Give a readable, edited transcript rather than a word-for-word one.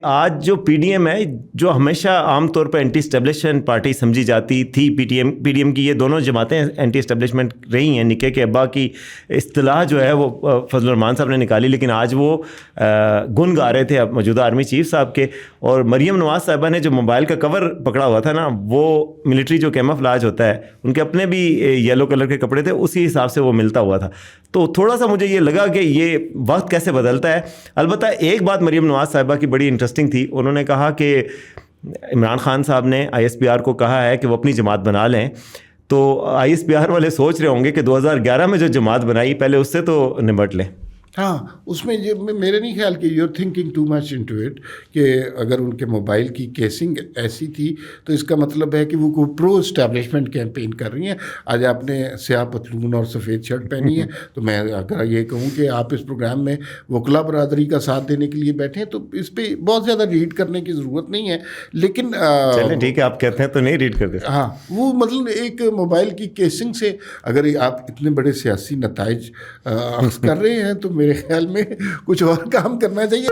आज जो पीडीएम है, जो हमेशा आमतौर पर एंटी एस्टेब्लिशमेंट पार्टी समझी जाती थी, पीडीएम की ये दोनों जमातें एंटी एस्टेब्लिशमेंट रही हैं। निके के अब्बा की इस्तिलाह जो है वो फजल रहमान साहब ने निकाली, लेकिन आज वो गुन गा रहे थे मौजूदा आर्मी चीफ साहब के। और मरीम नवाज साहिबा ने जो मोबाइल का कवर पकड़ा हुआ था ना, वो मिलिट्री जो कैमोफ्लेज होता है, उनके अपने भी येलो कलर के कपड़े थे, उसी हिसाब से वो मिलता हुआ था। तो थोड़ा सा मुझे ये लगा कि ये वक्त कैसे बदलता है। अलबत्ता एक बात मरीम नवाज साहिबा की बड़ी इंटरेस्टिंग थी, उन्होंने कहा कि इमरान खान साहब ने आईएसपीआर को कहा है कि वो अपनी जमात बना लें। तो आईएसपीआर वाले सोच रहे होंगे कि 2011 में जो जमात बनाई, पहले उससे तो निपट लें। हाँ, उसमें ये मेरे नहीं ख्याल कि you are thinking too much into it, कि अगर उनके मोबाइल की केसिंग ऐसी थी तो इसका मतलब है कि वो कोई प्रो इस्टेब्लिशमेंट कैंपेन कर रही हैं। आज आपने स्याह पतलून और सफ़ेद शर्ट पहनी है, तो मैं अगर ये कहूँ कि आप इस प्रोग्राम में वकला बरादरी का साथ देने के लिए बैठे हैं, तो इस पर बहुत ज़्यादा रीड करने की ज़रूरत नहीं है। लेकिन चलें ठीक है, आप कहते हैं तो नहीं रीड करते। हाँ, वो मतलब एक मोबाइल की केसिंग से अगर आप इतने बड़े सियासी नताइज अख्ज़ कर रहे हैं, तो मेरे ख्याल में कुछ और काम करना चाहिए।